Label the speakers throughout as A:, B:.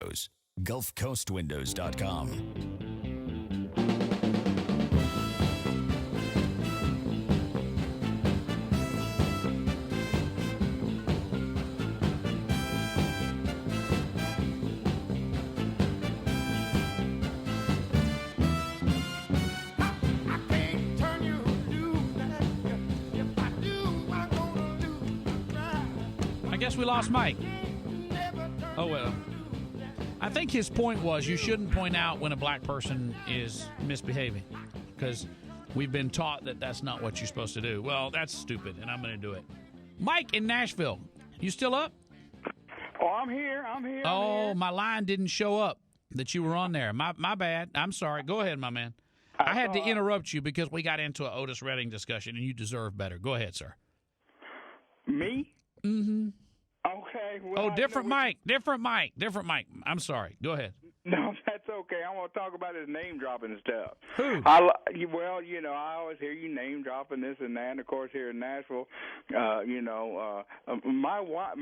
A: windows. GulfCoastWindows.com.
B: I guess we lost Mike. Oh, well. I think his point was you shouldn't point out when a black person is misbehaving because we've been taught that that's not what you're supposed to do. Well, that's stupid, and I'm going to do it. Mike in Nashville, you still up?
C: Oh, I'm here.
B: Oh, my line didn't show up that you were on there. My bad. I'm sorry. Go ahead, my man. I had to interrupt you because we got into an Otis Redding discussion, and you deserve better. Go ahead, sir.
C: Me?
B: Mm-hmm.
C: Okay. Well,
B: different Mike. I'm sorry. Go ahead.
C: No, that's okay. I want to talk about his name dropping stuff.
B: Who?
C: I always hear you name dropping this and that. And of course, here in Nashville, my wife.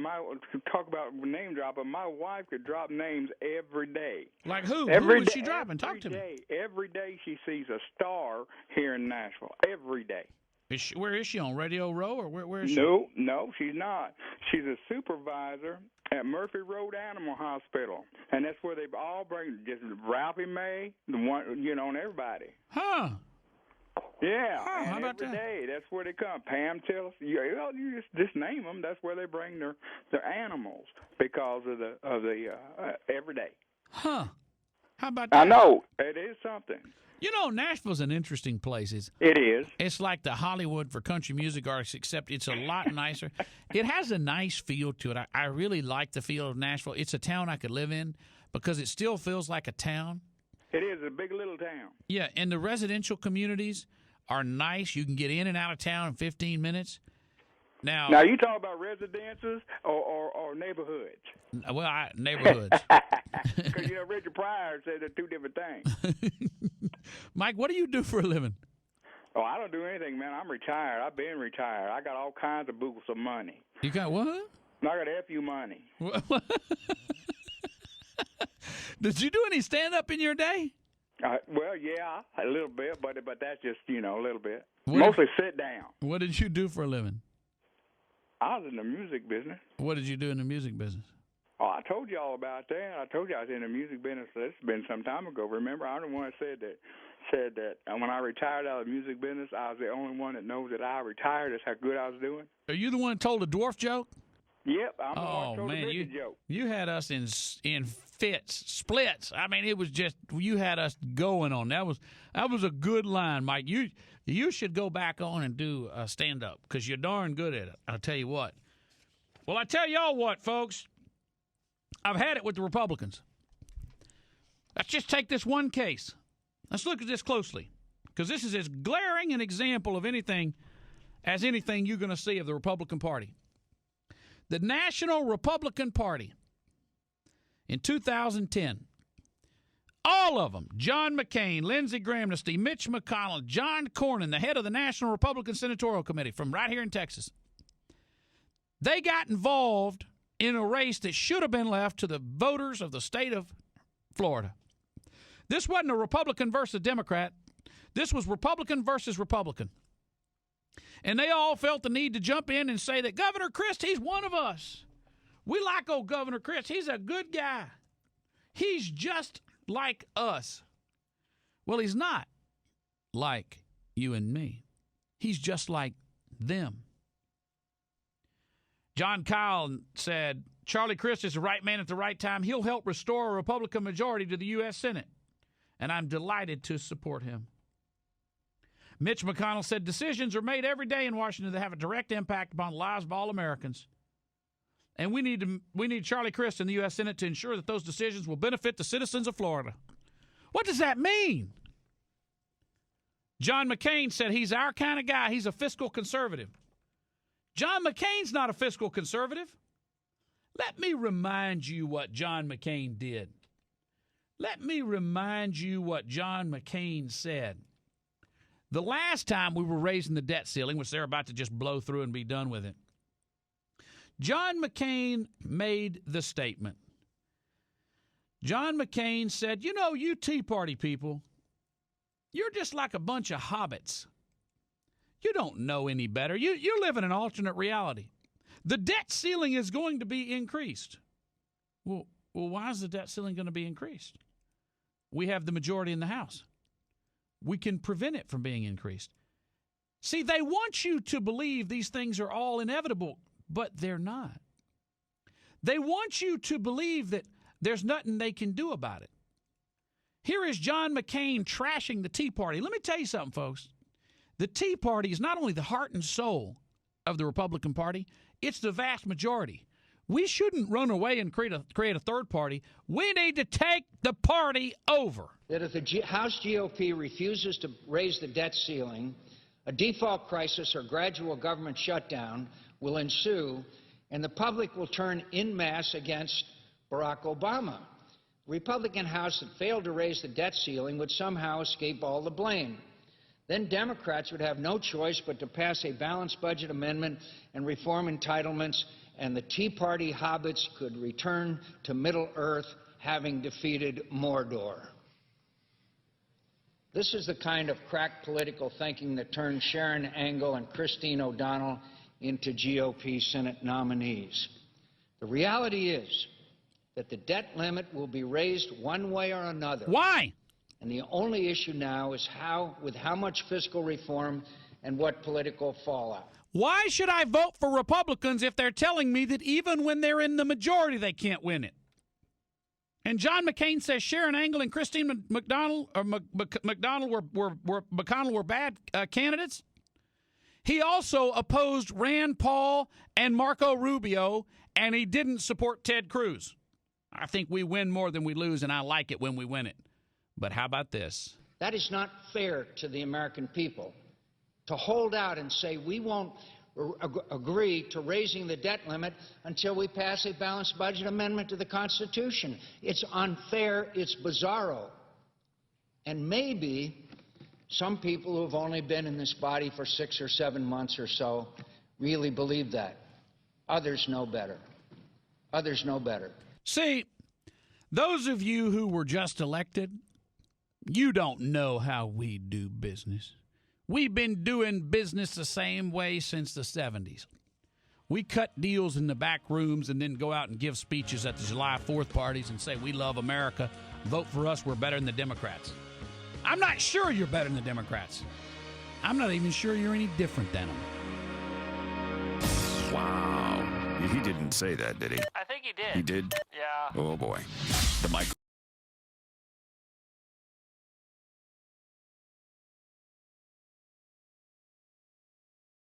C: Talk about name dropping. My wife could drop names every day.
B: Like who? Who is she dropping? Talk to me.
C: Every day she sees a star here in Nashville. Every day.
B: Where is she, on Radio Row, or where is she?
C: No, she's not. She's a supervisor at Murphy Road Animal Hospital, and that's where they all bring just Ralphie May, the one, and everybody.
B: Huh?
C: Yeah.
B: Huh, how about
C: every
B: that?
C: day, that's where they come. Pam tells you just name them. That's where they bring their animals because of the every day.
B: Huh? How about that?
C: I know it is something.
B: Nashville's an interesting place.
C: It is.
B: It's like the Hollywood for country music artists, except it's a lot nicer. It has a nice feel to it. I really like the feel of Nashville. It's a town I could live in because it still feels like a town.
C: It is a big little town.
B: Yeah, and the residential communities are nice. You can get in and out of town in 15 minutes. Now
C: you talk about residences or neighborhoods?
B: Well, neighborhoods.
C: Because Richard Pryor said they're two different things.
B: Mike, what do you do for a living?
C: Oh, I don't do anything, man. I'm retired. I've been retired. I got all kinds of boogles of money.
B: You got what?
C: I got FU money.
B: Did you do any stand-up in your day?
C: Well, yeah, a little bit, but that's just, a little bit.
B: Mostly
C: sit down.
B: What did you do for a living?
C: I was in the music business.
B: What did you do in the music business?
C: Oh, I told you all about that. I told you I was in the music business. It's been some time ago. Remember, I'm the one that said that when I retired out of the music business, I was the only one that knows that I retired. That's how good I was doing.
B: Are you the one that told the dwarf joke?
C: Yep, I'm the one that told the midget joke.
B: You had us in fits, splits. I mean, it was just you had us going on. That was a good line, Mike. You should go back on and do a stand-up because you're darn good at it. I'll tell you what. Well, I tell y'all what, folks. I've had it with the Republicans. Let's just take this one case. Let's look at this closely because this is as glaring an example of anything as anything you're going to see of the Republican Party. The National Republican Party in 2010, all of them, John McCain, Lindsey Graham, Mitch McConnell, John Cornyn, the head of the National Republican Senatorial Committee from right here in Texas, they got involved in a race that should have been left to the voters of the state of Florida. This wasn't a Republican versus Democrat. This was Republican versus Republican. And they all felt the need to jump in and say that Governor Christ, he's one of us. We like old Governor Christ. He's a good guy. He's just like us. Well, he's not like you and me. He's just like them. John Kyle said, Charlie Crist is the right man at the right time. He'll help restore a Republican majority to the U.S. Senate, and I'm delighted to support him. Mitch McConnell said decisions are made every day in Washington that have a direct impact upon the lives of all Americans. And we need Charlie Crist in the U.S. Senate to ensure that those decisions will benefit the citizens of Florida. What does that mean? John McCain said he's our kind of guy. He's a fiscal conservative. John McCain's not a fiscal conservative. Let me remind you what John McCain did. Let me remind you what John McCain said. The last time we were raising the debt ceiling, which they're about to just blow through and be done with it, John McCain made the statement, John McCain said, you know, you Tea Party people, you're just like a bunch of hobbits. You don't know any better. You live in an alternate reality. The debt ceiling is going to be increased. Well, why is the debt ceiling going to be increased? We have the majority in the House. We can prevent it from being increased. See, they want you to believe these things are all inevitable, but they're not. They want you to believe that there's nothing they can do about it. Here is John McCain trashing the Tea Party. Let me tell you something, folks. The Tea Party is not only the heart and soul of the Republican Party, it's the vast majority. We shouldn't run away and create a third party. We need to take the party over.
A: That if the House GOP refuses to raise the debt ceiling, a default crisis or gradual government shutdown will ensue, and the public will turn en masse against Barack Obama. The Republican House that failed to raise the debt ceiling would somehow escape all the blame. Then Democrats would have no choice but to pass a balanced budget amendment and reform entitlements, and the Tea Party hobbits could return to Middle Earth having defeated Mordor. This is the kind of crack political thinking that turned Sharon Angle and Christine O'Donnell into GOP Senate nominees. The reality is that the debt limit will be raised one way or another.
B: Why?
A: And the only issue now is how much fiscal reform and what political fallout.
B: Why should I vote for Republicans if they're telling me that even when they're in the majority, they can't win it? And John McCain says Sharon Angle and Christine McConnell were bad candidates. He also opposed Rand Paul and Marco Rubio, and he didn't support Ted Cruz. I think we win more than we lose, and I like it when we win it. But how about this?
A: That is not fair to the American people, to hold out and say we won't agree to raising the debt limit until we pass a balanced budget amendment to the Constitution. It's unfair. It's bizarro. And maybe some people who have only been in this body for 6 or 7 months or so really believe that. Others know better. Others know better.
B: See, those of you who were just elected, you don't know how we do business. We've been doing business the same way since the 70s. We cut deals in the back rooms and then go out and give speeches at the July 4th parties and say, we love America, vote for us, we're better than the Democrats. I'm not sure you're better than the Democrats. I'm not even sure you're any different than them.
D: Wow. He didn't say that, did he?
E: I think he did.
D: He did?
E: Yeah.
D: Oh, boy. The mic.